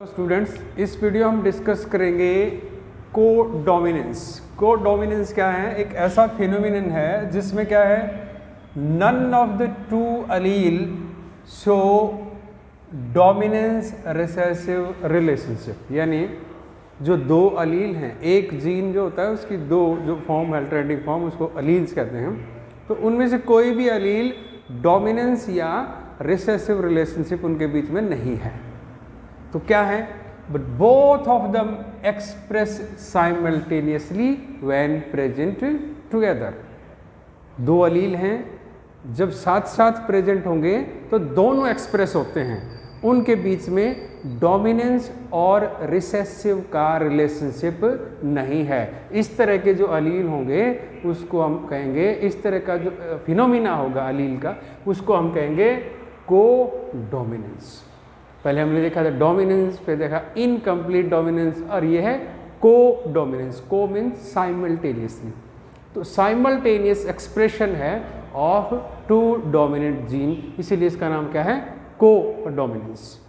Students, इस video हम discuss करेंगे कोडोमिनेंस। कोडोमिनेंस क्या है? एक ऐसा फिनोमिनन है जिसमें क्या है, none of the two allele show dominance recessive relationship. यानी जो दो अलील हैं, एक जीन जो होता है उसकी दो जो फॉर्म है अल्टरनेटिव फॉर्म, उसको अलील्स कहते हैं। तो उनमें से कोई भी अलील डोमिनेंस या रिसेसिव रिलेशनशिप उनके बीच में नहीं है। तो क्या है? But both of them express simultaneously when present together. दो अलील हैं, जब साथ साथ प्रेजेंट होंगे तो दोनों एक्सप्रेस होते हैं, उनके बीच में डोमिनेंस और रिसेसिव का रिलेशनशिप नहीं है। इस तरह के जो अलील होंगे उसको हम कहेंगे, इस तरह का जो फिनोमिना होगा अलील का उसको हम कहेंगे कोडोमिनेंस। पहले हमने देखा था डोमिनेंस, फिर देखा इनकम्प्लीट डोमिनेंस, और ये है कोडोमिनेंस। को मीन्स साइमल्टेनियसली। तो साइमल्टेनियस एक्सप्रेशन है ऑफ टू डोमिनेंट जीन, इसीलिए इसका नाम क्या है? कोडोमिनेंस।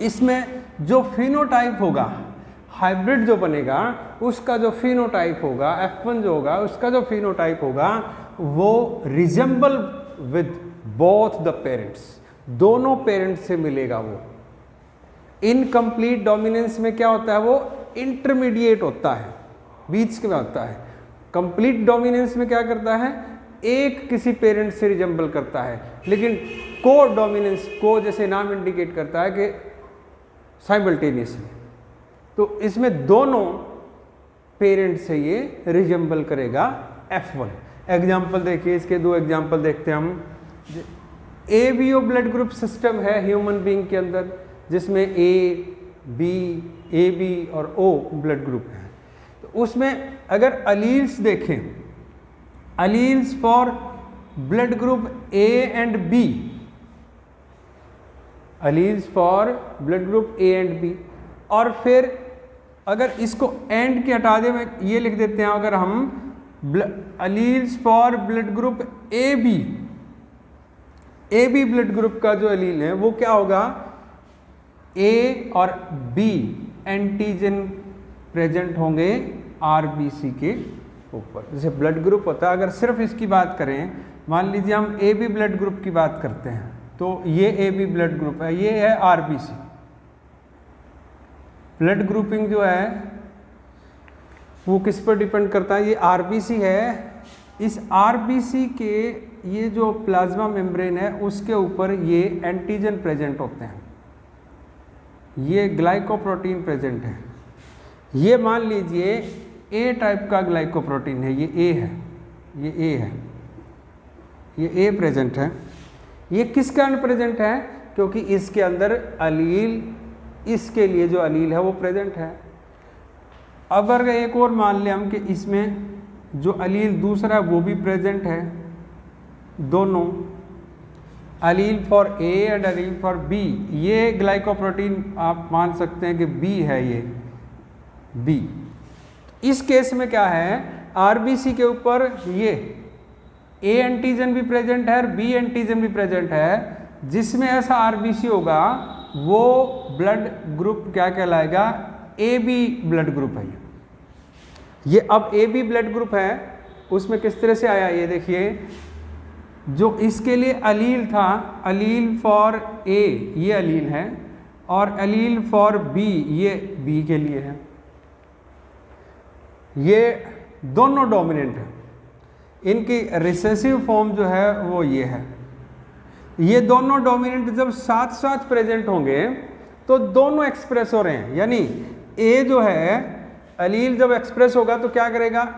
इसमें जो फिनोटाइप होगा, हाइब्रिड जो बनेगा उसका जो फिनोटाइप होगा, F1 जो होगा उसका जो फिनोटाइप होगा वो resemble with both the parents, दोनों पेरेंट्स से मिलेगा। वो इनकम्प्लीट डोमिनेंस में क्या होता है? वो इंटरमीडिएट होता है, बीच के में होता है। कंप्लीट डोमिनेंस में क्या करता है? एक किसी पेरेंट से रिजेंबल करता है। लेकिन को डोमिनेंस, को जैसे नाम इंडिकेट करता है कि साइमल्टेनियसली, तो इसमें दोनों पेरेंट से ये रिजेंबल करेगा F1। एग्जाम्पल देखिए, इसके दो एग्जाम्पल देखते हैं हम। ABO ब्लड ग्रुप सिस्टम है ह्यूमन बीइंग के अंदर, जिसमें AB और O ब्लड ग्रुप है। तो उसमें अगर अलील्स देखें, alleles for blood group A and B, alleles for blood group A and B, और फिर अगर इसको एंड के हटा दे, मैं ये लिख देते हैं, अगर हम alleles for blood group AB blood group का जो अलील है वो क्या होगा? A और B एंटीजन प्रेजेंट होंगे RBC के ऊपर। जैसे ब्लड ग्रुप होता है, अगर सिर्फ इसकी बात करें, मान लीजिए हम AB ब्लड ग्रुप की बात करते हैं, तो ये AB ब्लड ग्रुप है, ये है RBC। ब्लड ग्रुपिंग जो है वो किस पर डिपेंड करता है? ये RBC है। इस RBC के ये जो प्लाज्मा मेम्ब्रेन है उसके ऊपर ये एंटीजन प्रेजेंट होते हैं, ये ग्लाइकोप्रोटीन प्रेजेंट है। ये मान लीजिए A टाइप का ग्लाइकोप्रोटीन है, ये A है, ये A है, ये A प्रेजेंट है। ये किस कारण प्रेजेंट है? क्योंकि इसके अंदर अलील, इसके लिए जो अलील है वो प्रेजेंट है। अब अगर एक और मान लें हम कि इसमें जो अलील दूसरा है वो भी प्रेजेंट है, दोनों allele for A and allele for B, ये ग्लाइकोप्रोटीन आप मान सकते हैं कि B है, ये B। इस केस में क्या है? RBC के ऊपर ये A एंटीजन भी प्रेजेंट है और B एंटीजन भी प्रेजेंट है। जिसमें ऐसा RBC होगा वो ब्लड ग्रुप क्या कहलाएगा? AB ब्लड ग्रुप है। ये अब AB ब्लड ग्रुप है, उसमें किस तरह से आया ये देखिए। जो इसके लिए अलील था, अलील फॉर A ये अलील है, और अलील फॉर B ये B के लिए है। ये दोनों डोमिनेंट है, इनकी रिसेसिव फॉर्म जो है वो ये है। ये दोनों डोमिनेंट जब साथ साथ प्रेजेंट होंगे तो दोनों एक्सप्रेस हो रहे हैं। यानी A जो है अलील जब एक्सप्रेस होगा तो क्या करेगा?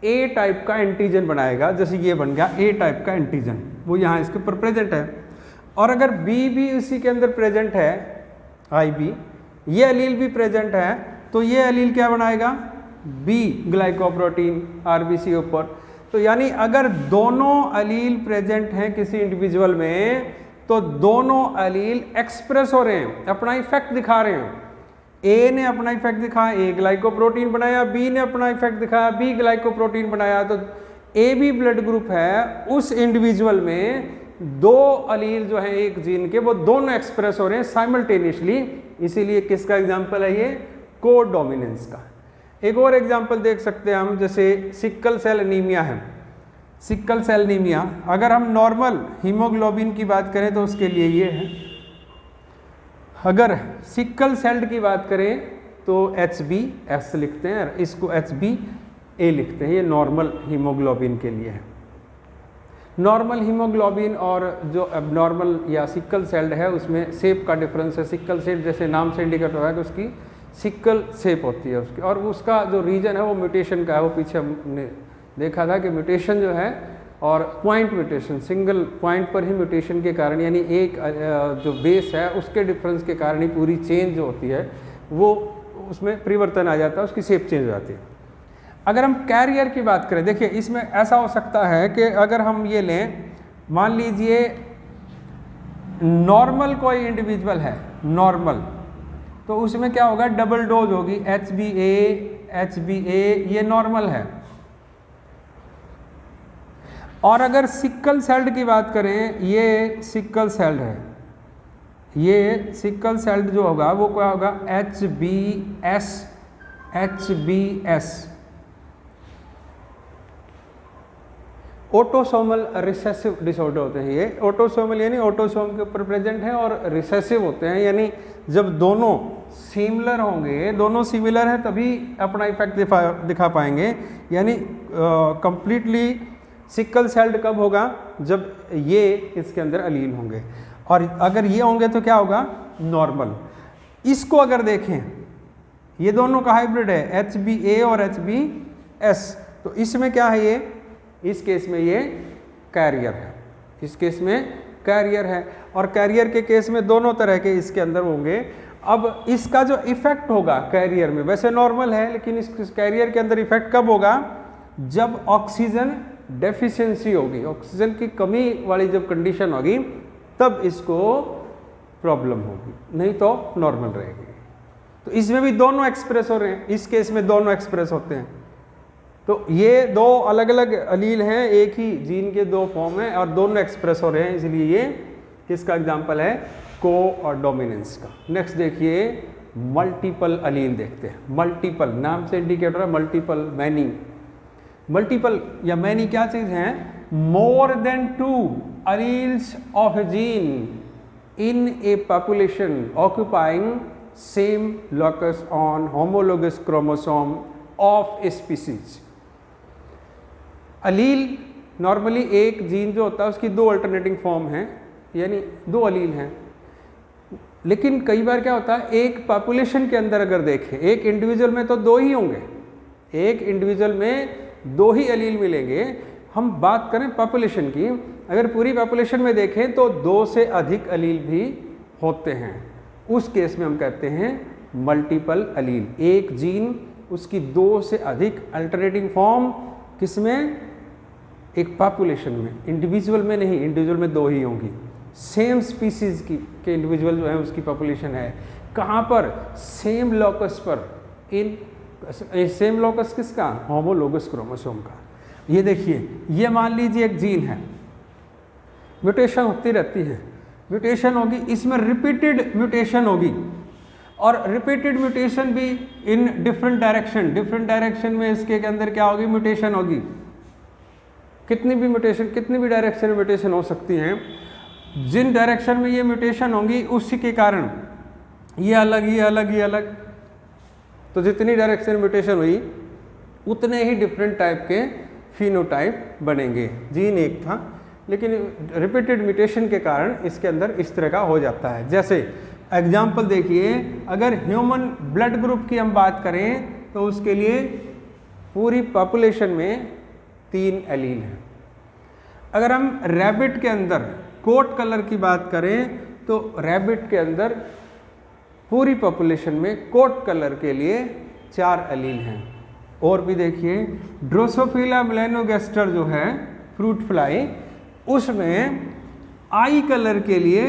A टाइप का एंटीजन बनाएगा, जैसे ये बन गया A टाइप का एंटीजन, वो यहाँ इसके ऊपर प्रेजेंट है। और अगर B भी उसी के अंदर प्रेजेंट है, IB, ये अलील भी प्रेजेंट है, तो ये अलील क्या बनाएगा? B ग्लाइकोप्रोटीन RBC ऊपर। तो यानी अगर दोनों अलील प्रेजेंट हैं किसी इंडिविजुअल में, तो दोनों अलील एक्सप्रेस हो रहे हैं, अपना इफेक्ट दिखा रहे हैं। A ने अपना इफेक्ट दिखाया, A ग्लाइकोप्रोटीन बनाया, B ने अपना इफेक्ट दिखाया, B ग्लाइकोप्रोटीन बनाया। तो AB ब्लड ग्रुप है, उस इंडिविजुअल में दो अलील जो है एक जीन के, वो दोनों एक्सप्रेस हो रहे हैं साइमल्टेनियसली इसीलिए किसका एग्जाम्पल है ये, कोडोमिनेंस का। एक और एग्जाम्पल देख सकते हैं हम, जैसे सिकल सेल एनीमिया है। सिकल सेल एनीमिया, अगर हम नॉर्मल हीमोग्लोबिन की बात करें तो उसके लिए ये है, अगर सिकल सेल्ड की बात करें तो HbS लिखते हैं, इसको HbA लिखते हैं, ये नॉर्मल हीमोग्लोबिन के लिए है। नॉर्मल हीमोग्लोबिन और जो एबनॉर्मल या सिकल सेल्ड है उसमें शेप का डिफरेंस है। सिकल सेल जैसे नाम से इंडिकेट हो रहा है कि उसकी सिकल शेप होती है उसकी, और उसका जो रीजन है वो म्यूटेशन का है। वो पीछे हमने देखा था कि म्यूटेशन जो है, और पॉइंट म्यूटेशन, सिंगल पॉइंट पर ही म्यूटेशन के कारण, यानी एक जो बेस है उसके डिफरेंस के कारण ही पूरी चेंज जो होती है वो उसमें परिवर्तन आ जाता है, उसकी शेप चेंज हो जाती है। अगर हम कैरियर की बात करें, देखिए इसमें ऐसा हो सकता है कि अगर हम ये लें, मान लीजिए नॉर्मल कोई इंडिविजुअल है, नॉर्मल, तो उसमें क्या होगा, डबल डोज होगी HbA ये नॉर्मल है। और अगर सिकल सेल्ड की बात करें, ये सिकल सेल्ड है, ये सिकल सेल्ड जो होगा वो क्या होगा, HbS। ऑटोसोमल रिसेसिव डिसऑर्डर होते हैं ये। ऑटोसोमल यानी ऑटोसोम के ऊपर प्रेजेंट है, और रिसेसिव होते हैं यानी जब दोनों सिमिलर होंगे, दोनों सिमिलर हैं तभी अपना इफेक्ट दिखा पाएंगे। यानी कंप्लीटली सिकल सेल्ड कब होगा, जब ये इसके अंदर अलील होंगे, और अगर ये होंगे तो क्या होगा, नॉर्मल। इसको अगर देखें, ये दोनों का हाइब्रिड है, HbA और HbS, तो इसमें क्या है, ये इस केस में ये कैरियर है, इस केस में कैरियर है। और कैरियर के केस में दोनों तरह के इसके अंदर होंगे। अब इसका जो इफेक्ट होगा कैरियर में, वैसे नॉर्मल है लेकिन इस कैरियर के अंदर इफेक्ट कब होगा, जब ऑक्सीजन डेफिशिएंसी होगी, ऑक्सीजन की कमी वाली जब कंडीशन होगी तब इसको प्रॉब्लम होगी, नहीं तो नॉर्मल रहेगी। तो इसमें भी दोनों एक्सप्रेस हो रहे हैं, इस केस में दोनों एक्सप्रेस होते हैं। तो ये दो अलग अलग अलील हैं, एक ही जीन के दो फॉर्म हैं और दोनों एक्सप्रेस हो रहे हैं, इसलिए ये किसका एग्जाम्पल है, कोडोमिनेंस का। नेक्स्ट देखिए मल्टीपल अलील देखते हैं। मल्टीपल नाम से इंडिकेटर है, मल्टीपल, मैनी। मल्टीपल या मैनी क्या चीज है, more than 2 alleles of a gene in a population occupying same locus on homologous chromosome of a species। Allele normally एक जीन जो होता है उसकी दो अल्टरनेटिंग फॉर्म हैं, यानी दो अलील हैं। लेकिन कई बार क्या होता है, एक पॉपुलेशन के अंदर अगर देखें, एक इंडिविजुअल में तो दो ही होंगे, एक इंडिविजुअल में दो ही अलील मिलेंगे। हम बात करें पॉपुलेशन की, अगर पूरी पॉपुलेशन में देखें तो 2 से अधिक अलील भी होते हैं, उस केस में हम कहते हैं मल्टीपल अलील। एक जीन उसकी 2 से अधिक अल्टरनेटिंग फॉर्म, किसमें, एक पॉपुलेशन में, इंडिविजुअल में नहीं, इंडिविजुअल में 2 ही होंगी। सेम स्पीसीज की के इंडिविजुअल जो है उसकी पॉपुलेशन है, कहाँ पर, सेम लॉकस पर, इन सेम लॉकस किसका, होमोलोगस क्रोमोसोम का। ये देखिए, ये मान लीजिए एक जीन है, म्यूटेशन होती रहती है, म्यूटेशन होगी, इसमें रिपीटेड म्यूटेशन होगी, और रिपीटेड म्यूटेशन भी in different direction, different direction में इसके अंदर क्या होगी, म्यूटेशन होगी। कितनी भी म्यूटेशन, कितनी भी डायरेक्शन में म्यूटेशन हो सकती हैं, जिन डायरेक्शन में ये म्यूटेशन होंगी उसी के कारण ये अलग, ये अलग, ये अलग, तो जितनी डायरेक्शन म्यूटेशन हुई उतने ही डिफरेंट टाइप के फिनोटाइप बनेंगे। जीन एक था लेकिन रिपीटेड म्यूटेशन के कारण इसके अंदर इस तरह का हो जाता है। जैसे एग्जाम्पल देखिए, अगर ह्यूमन ब्लड ग्रुप की हम बात करें तो उसके लिए पूरी पॉपुलेशन में 3 एलील हैं। अगर हम रैबिट के अंदर कोट कलर की बात करें तो रैबिट के अंदर पूरी पॉपुलेशन में कोट कलर के लिए 4 एलील हैं। और भी देखिए, ड्रोसोफिला मेलानोगास्टर जो है फ्रूट फ्लाई, उसमें आई कलर के लिए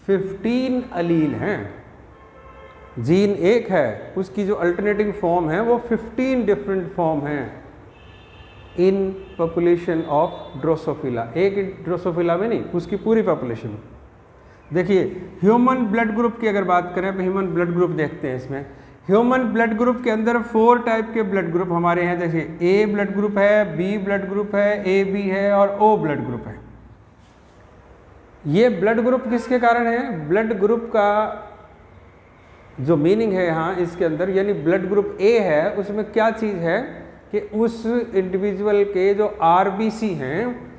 15 एलील हैं। जीन एक है, उसकी जो अल्टरनेटिंग फॉर्म है वो 15 डिफरेंट फॉर्म हैं इन पॉपुलेशन ऑफ ड्रोसोफिला। एक ड्रोसोफिला में नहीं, उसकी पूरी पॉपुलेशन में। देखिए ह्यूमन ब्लड ग्रुप की अगर बात करें तो ह्यूमन ब्लड ग्रुप देखते हैं। इसमें ह्यूमन ब्लड ग्रुप के अंदर 4 टाइप के ब्लड ग्रुप हमारे हैं। देखिए ए ब्लड ग्रुप है, बी ब्लड ग्रुप है, ए बी है और ओ ब्लड ग्रुप है। ये ब्लड ग्रुप किसके कारण है? ब्लड ग्रुप का जो मीनिंग है यहाँ इसके अंदर, यानी ब्लड ग्रुप ए है उसमें क्या चीज़ है कि उस इंडिविजुअल के जो आरबीसी हैं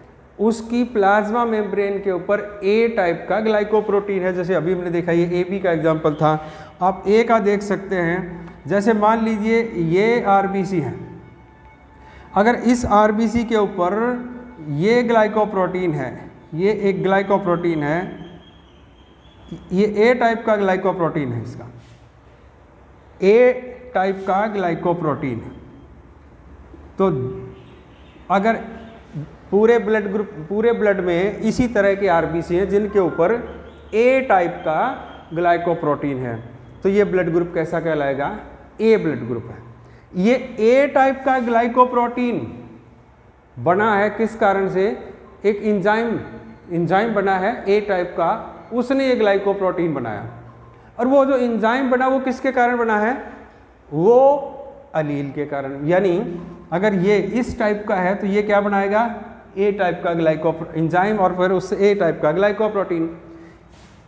उसकी प्लाज्मा मेम्ब्रेन के ऊपर ए टाइप का ग्लाइकोप्रोटीन है। जैसे अभी हमने देखा, ये ए बी का एग्जांपल था, आप ए का देख सकते हैं। जैसे मान लीजिए ये आरबीसी है, अगर इस आरबीसी के ऊपर ये ग्लाइकोप्रोटीन है, ये एक ग्लाइकोप्रोटीन है, ये ए टाइप का ग्लाइकोप्रोटीन है, इसका ए टाइप का ग्लाइकोप्रोटीन है। तो अगर पूरे ब्लड में इसी तरह के आरबीसी हैं जिनके ऊपर ए टाइप का ग्लाइकोप्रोटीन है, तो ये ब्लड ग्रुप कैसा कहलाएगा? ए ब्लड ग्रुप है। ये ए टाइप का ग्लाइकोप्रोटीन बना है किस कारण से? एक इंजाइम बना है ए टाइप का, उसने ये ग्लाइकोप्रोटीन बनाया। और वो जो इंजाइम बना वो किसके कारण बना है? वो अलील के कारण। यानी अगर ये इस टाइप का है तो ये क्या बनाएगा? ए टाइप का इंजाइम और फिर उससे ए टाइप का ग्लाइकोप्रोटीन।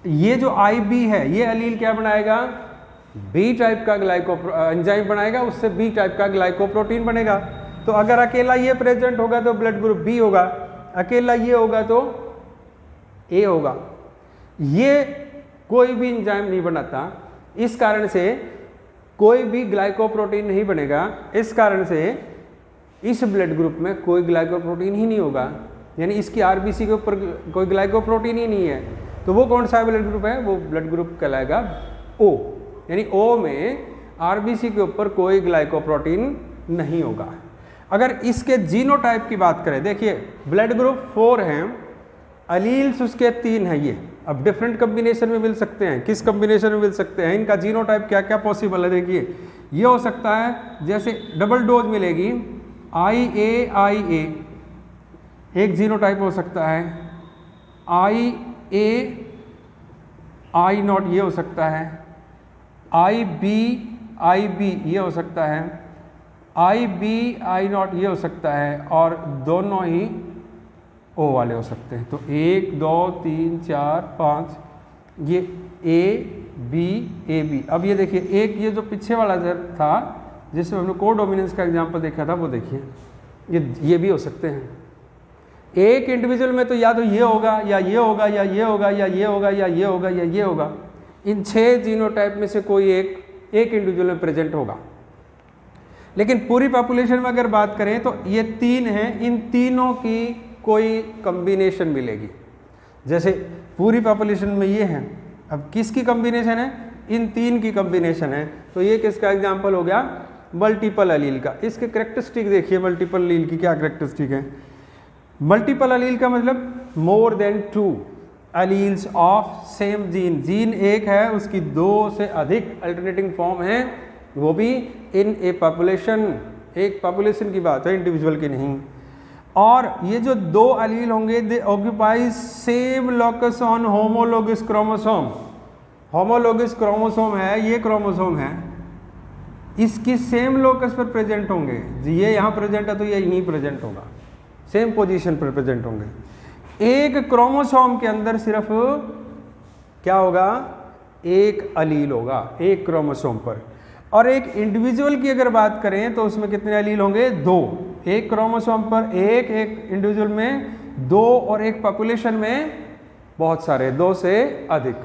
ये जो आई बी है ये अलील क्या बनाएगा? बी टाइप का इंजाइम बनाएगा, उससे बी टाइप का ग्लाइकोप्रोटीन बनेगा। तो अगर अकेला ये प्रेजेंट होगा तो ब्लड ग्रुप बी होगा, अकेला ये होगा तो ए होगा। ये कोई भी इंजाइम नहीं बनाता, इस कारण से कोई भी ग्लाइकोप्रोटीन नहीं बनेगा। इस कारण से इस ब्लड ग्रुप में कोई ग्लाइकोप्रोटीन ही नहीं होगा, यानी इसकी आरबीसी के ऊपर कोई ग्लाइकोप्रोटीन ही नहीं है। तो वो कौन सा ब्लड ग्रुप है? वो ब्लड ग्रुप कहलाएगा ओ, यानी ओ में आरबीसी के ऊपर कोई ग्लाइकोप्रोटीन नहीं होगा। अगर इसके जीनोटाइप की बात करें, देखिए ब्लड ग्रुप 4 हैं, अलील्स उसके 3 हैं। ये अब डिफरेंट कम्बिनेशन में मिल सकते हैं। किस कम्बिनेशन में मिल सकते हैं? इनका जीनोटाइप क्या क्या पॉसिबल है? देखिए ये हो सकता है जैसे डबल डोज मिलेगी IA एक जीनोटाइप हो सकता है, IA I0 ये हो सकता है, IB ये हो सकता है, IB I0 ये हो सकता है, और दोनों ही O वाले हो सकते हैं। तो 1 2 3 4 5 ये AB। अब ये देखिए एक ये जो पीछे वाला था जिसमें हमने कोडोमिनेंस का एग्जांपल देखा था, वो देखिए ये भी हो सकते हैं। एक इंडिविजुअल में तो या तो ये होगा या ये होगा या ये होगा या ये होगा या ये होगा या ये होगा। इन 6 जीनोटाइप में से कोई एक इंडिविजुअल में प्रेजेंट होगा। लेकिन पूरी पॉपुलेशन में अगर बात करें तो ये 3 हैं, इन तीनों की कोई कम्बिनेशन मिलेगी। जैसे पूरी पॉपुलेशन में ये है, अब किसकी कम्बिनेशन है? इन 3 की कम्बिनेशन है। तो ये किसका एग्जाम्पल हो गया? मल्टीपल अलील का। इसके करेक्टरिस्टिक देखिए मल्टीपल अलील की क्या करेक्टरिस्टिक है। मल्टीपल अलील का मतलब more than 2 alleles of same gene एक है उसकी 2 से अधिक अल्टरनेटिंग फॉर्म है, वो भी इन ए पॉपुलेशन। एक पॉपुलेशन की बात है, इंडिविजुअल की नहीं। और ये जो 2 अलील होंगे दे occupy same locus on homologous chromosome. Homologous chromosome है, ये क्रोमोसोम है, इसकी सेम लोकस पर प्रेजेंट होंगे। ये यहाँ प्रेजेंट है तो ये यहीं प्रेजेंट होगा, सेम पोजीशन पर प्रेजेंट होंगे। एक क्रोमोसोम के अंदर सिर्फ क्या होगा? एक अलील होगा एक क्रोमोसोम पर। और एक इंडिविजुअल की अगर बात करें तो उसमें कितने अलील होंगे? 2। एक क्रोमोसोम पर एक इंडिविजुअल में 2 और एक पॉपुलेशन में बहुत सारे 2 से अधिक।